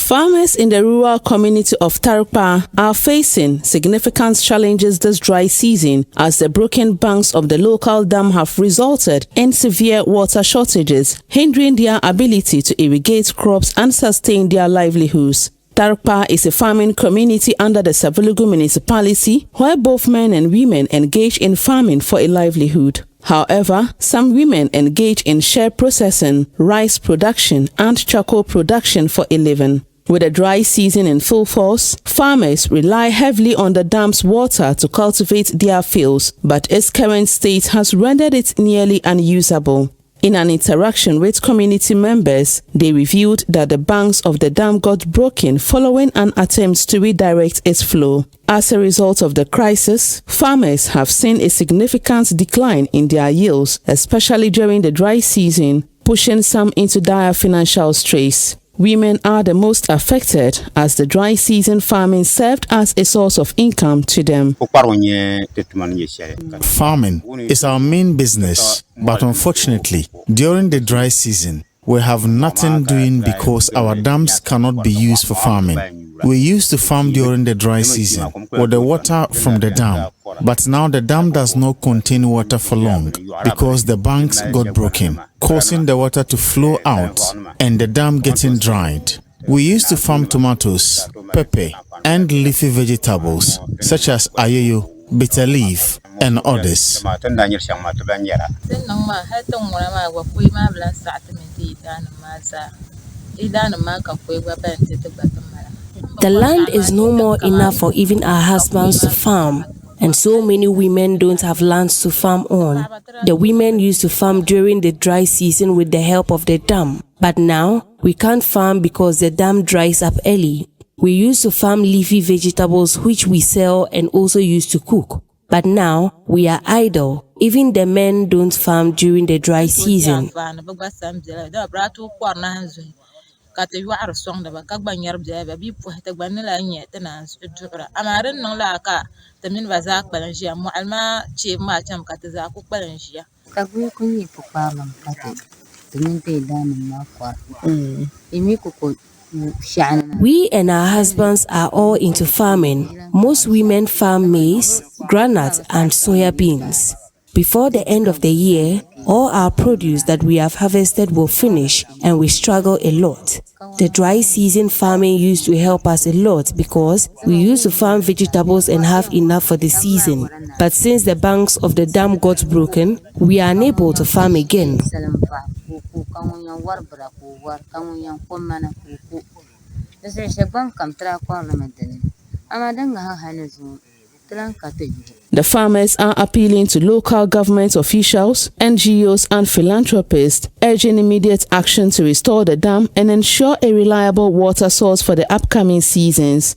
Farmers in the rural community of Tarikpaa are facing significant challenges this dry season as the broken banks of the local dam have resulted in severe water shortages, hindering their ability to irrigate crops and sustain their livelihoods. Tarikpaa is a farming community under the Savalugu municipality where both men and women engage in farming for a livelihood. However, some women engage in shea processing, rice production, and charcoal production for a living. With the dry season in full force, farmers rely heavily on the dam's water to cultivate their fields, but its current state has rendered it nearly unusable. In an interaction with community members, they revealed that the banks of the dam got broken following an attempt to redirect its flow. As a result of the crisis, farmers have seen a significant decline in their yields, especially during the dry season, pushing some into dire financial straits. Women are the most affected as the dry season farming served as a source of income to them. Farming is our main business, but unfortunately, during the dry season, we have nothing doing because our dams cannot be used for farming. We used to farm during the dry season with the water from the dam, but now the dam does not contain water for long because the banks got broken, causing the water to flow out and the dam getting dried. We used to farm tomatoes, pepper, and leafy vegetables such as ayoyo, bitter leaf, and others. The land is no more enough for even our husbands to farm, and so many women don't have lands to farm on. The women used to farm during the dry season with the help of the dam, but now we can't farm because the dam dries up early. We used to farm leafy vegetables which we sell and also use to cook, but now we are idle. Even the men don't farm during the dry season. We and our husbands are all into farming. Most women farm maize, groundnut, and soya beans. Before the end of the year, all our produce that we have harvested will finish and we struggle a lot. The dry season farming used to help us a lot because we used to farm vegetables and have enough for the season. But since the banks of the dam got broken, we are unable to farm again. The farmers are appealing to local government officials, NGOs and philanthropists, urging immediate action to restore the dam and ensure a reliable water source for the upcoming seasons.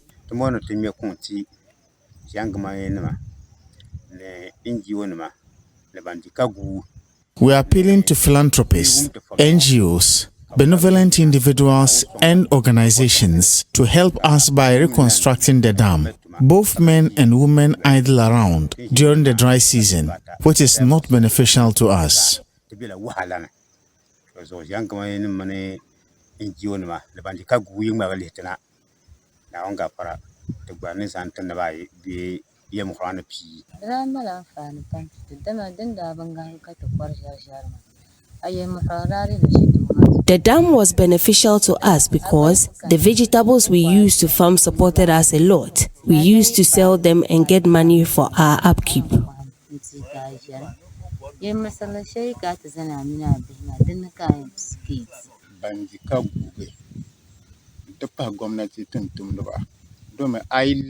We are appealing to philanthropists, NGOs, benevolent individuals and organizations to help us by reconstructing the dam. Both men and women idle around during the dry season, which is not beneficial to us. The dam was beneficial to us because the vegetables we used to farm supported us a lot. We used to sell them and get money for our upkeep.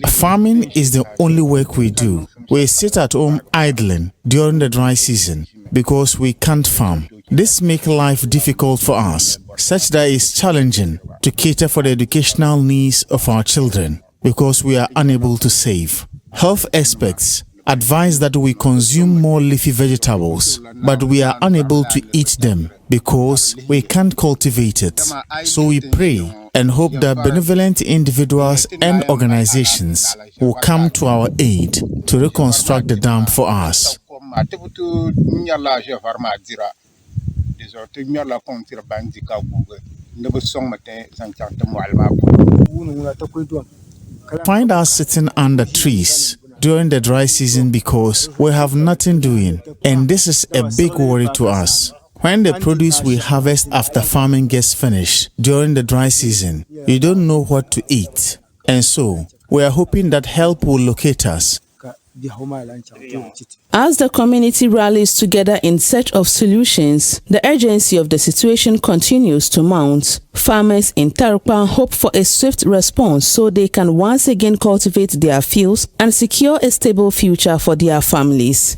Farming is the only work we do. We sit at home idling during the dry season because we can't farm. This makes life difficult for us, such that it's challenging to cater for the educational needs of our children because we are unable to save. Health experts advise that we consume more leafy vegetables, but we are unable to eat them because we can't cultivate it. So we pray and hope that benevolent individuals and organizations will come to our aid to reconstruct the dam for us. Des autres, nous avons la compte sur la banque du Kaboug. Nous avons Find us sitting under trees during the dry season because we have nothing doing, and this is a big worry to us. When the produce we harvest after farming gets finished during the dry season, you don't know what to eat. And so, we are hoping that help will locate us. As the community rallies together in search of solutions, the urgency of the situation continues to mount. Farmers in Tarikpaa hope for a swift response so they can once again cultivate their fields and secure a stable future for their families.